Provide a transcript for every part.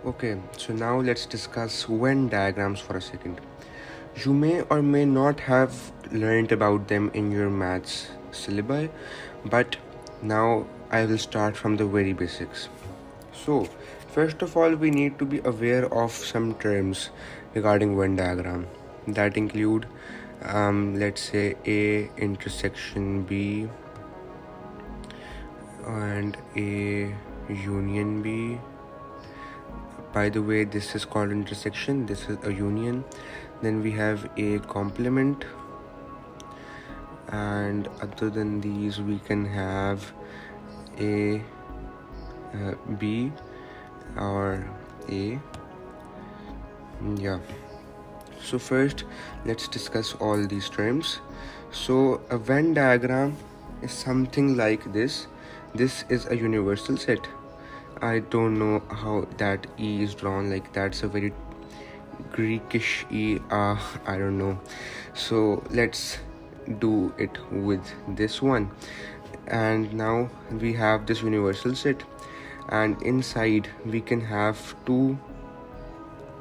Okay, so now let's discuss Venn diagrams for a second. You may or may not have learned about them in your maths syllabi, but now I will start from the very basics. So, first of all, we need to be aware of some terms regarding Venn diagram that include, let's say, A intersection B and A union B. By the way, this is called intersection, this is a union. Then we have A complement, and other than these we can have A B or A. Yeah, so first let's discuss all these terms. So a Venn diagram is something like this. This is a universal set. I don't know how that E is drawn, like that's a very Greekish E, I don't know. So let's do it with this one. And now we have this universal set, and inside we can have two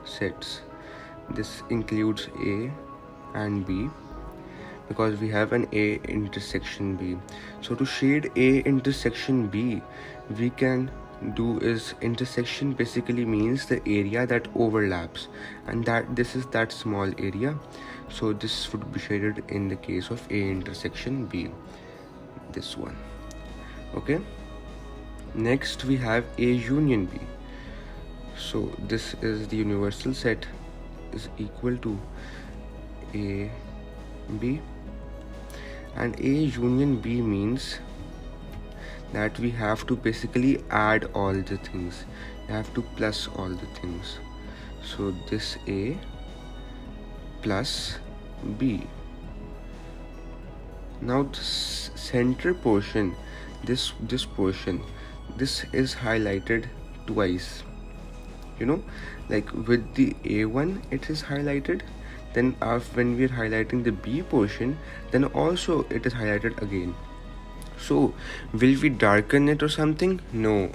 sets. This includes A and B because we have an A intersection B. So to shade A intersection B, we can do is intersection basically means the area that overlaps, and that this is that small area. So this would be shaded in the case of A intersection B, this one. Okay, next we have A union B. So this is the universal set is equal to A B, and A union B means that we have to basically add all the things. You have to plus all the things. So this A plus B. Now this center portion, this portion, this is highlighted twice. You know, like with the A1 it is highlighted, then when we are highlighting the B portion, then also it is highlighted again. So will we darken it or something? No,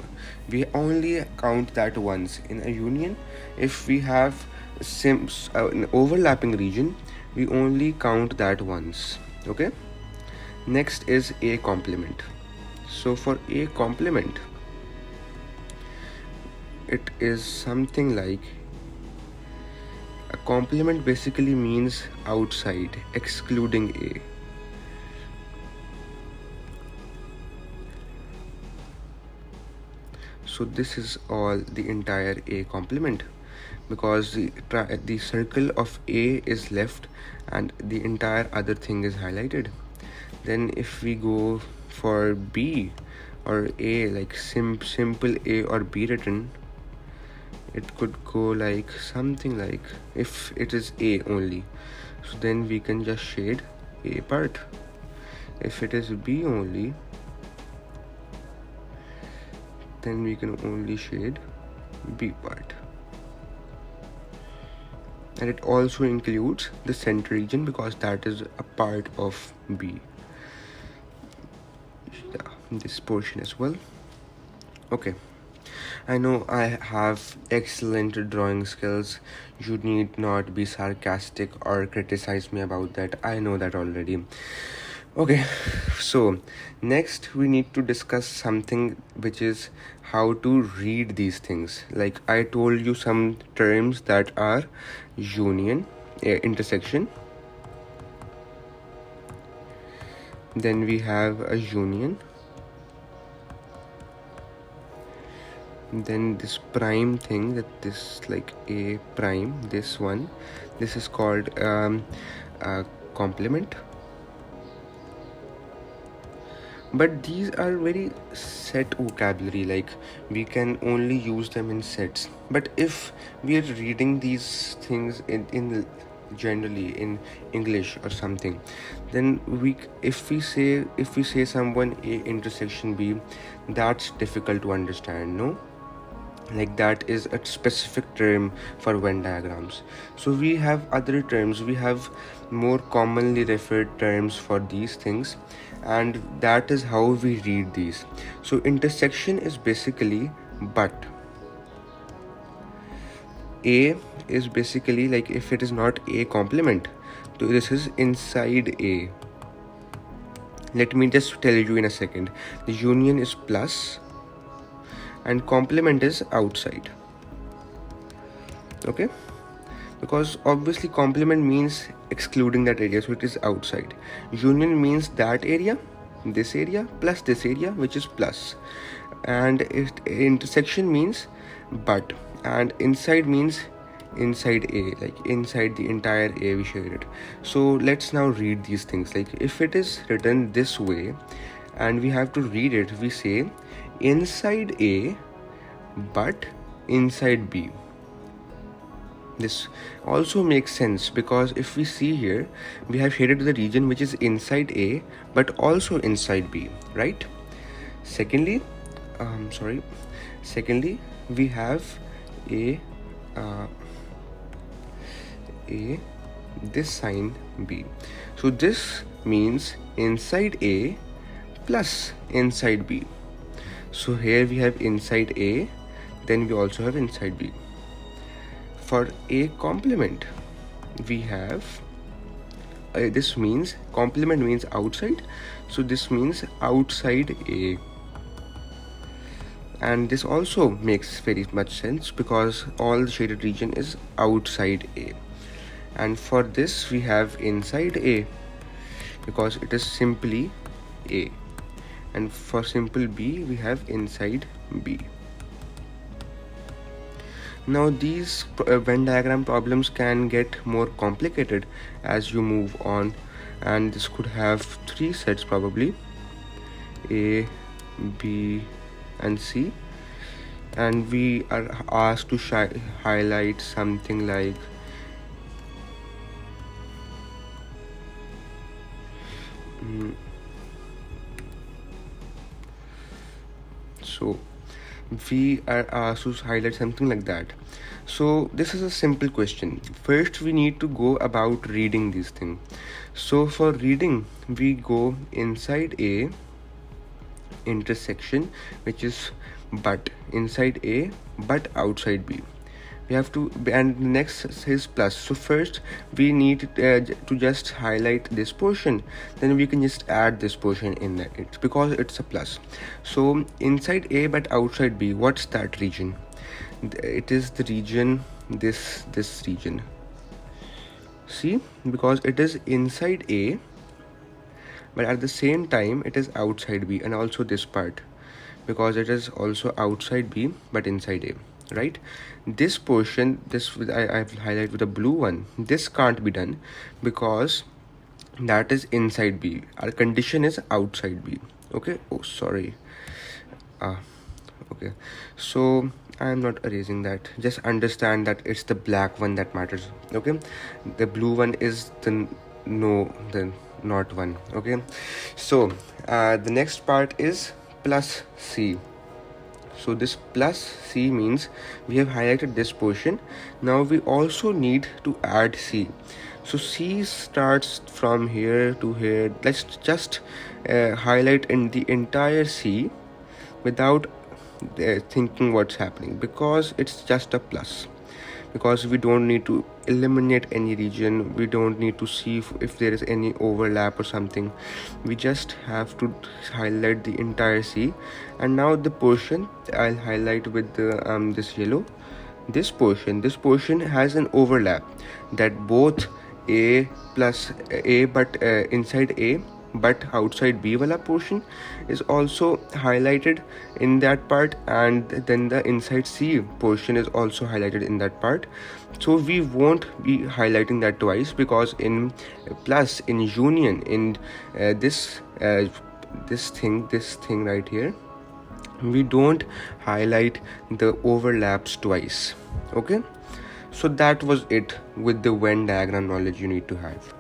we only count that once. In a union, if we have an overlapping region, we only count that once. Okay, next is A complement. So for A complement, it is something like, a complement basically means outside, excluding A. So this is all the entire A complement, because the circle of A is left and the entire other thing is highlighted. Then if we go for B or A, like simple A or B written, it could go like something like, if it is A only, so then we can just shade A part. If it is B only, then we can only shade B part. And it also includes the center region because that is a part of B. Yeah, this portion as well. Okay, I know I have excellent drawing skills. You need not be sarcastic or criticize me about that. I know that already. Okay, so next we need to discuss something, which is how to read these things. Like I told you some terms that are union, intersection. Then we have a union. Then this prime thing, that this like A prime, this one, this is called a complement. But these are very set vocabulary, like we can only use them in sets. But if we are reading these things in generally in English or something, then if we say someone A intersection B, that's difficult to understand, no? Like that is a specific term for Venn diagrams. So we have other terms, we have more commonly referred terms for these things, and that is how we read these. So intersection is basically but. A is basically like, if it is not A complement, so this is inside A. Let me just tell you in a second. The union is plus and complement is outside. Okay, because obviously complement means excluding that area, so it is outside. Union means that area, this area plus this area, which is plus. And intersection means but, and inside means inside A, like inside the entire A we share it. So let's now read these things. Like if it is written this way and we have to read it, we say inside A but inside B. This also makes sense because if we see here, we have shaded the region which is inside A but also inside B, right? Secondly, we have A this sign B. So this means inside A plus inside B. So here we have inside A, then we also have inside B. For A complement, we have this means complement means outside, so this means outside A. And this also makes very much sense because all the shaded region is outside A. And for this we have inside A because it is simply A. And for simple B we have inside B. Now these Venn diagram problems can get more complicated as you move on, and this could have 3 sets probably, A, B and C, and we are asked to highlight something like so we are asked to highlight something like that. So this is a simple question. First we need to go about reading these things. So for reading, we go inside A intersection, which is but inside A but outside B. We have to, and next is plus. So first we need to just highlight this portion, then we can just add this portion in it because it's a plus. So inside A but outside B, what's that region? It is the region, this region. See, because it is inside A but at the same time it is outside B, and also this part because it is also outside B but inside A, right? This portion, this I've highlighted with a blue one, this can't be done because that is inside B. Our condition is outside B. Okay, oh sorry, okay, so I'm not erasing that. Just understand that it's the black one that matters. Okay, the blue one is the not one. Okay, so the next part is plus C. So this plus C means we have highlighted this portion. Now we also need to add C. So C starts from here to here. Let's just highlight in the entire C without thinking what's happening, because it's just a plus, because we don't need to eliminate any region, we don't need to see if there is any overlap or something. We just have to highlight the entire C. And now the portion I'll highlight with the this yellow. This portion has an overlap, that both A plus A but inside A but outside B wala portion is also highlighted in that part, and then the inside C portion is also highlighted in that part. So we won't be highlighting that twice, because in plus, in union, in this thing right here, we don't highlight the overlaps twice. Okay, so that was it with the Venn diagram knowledge you need to have.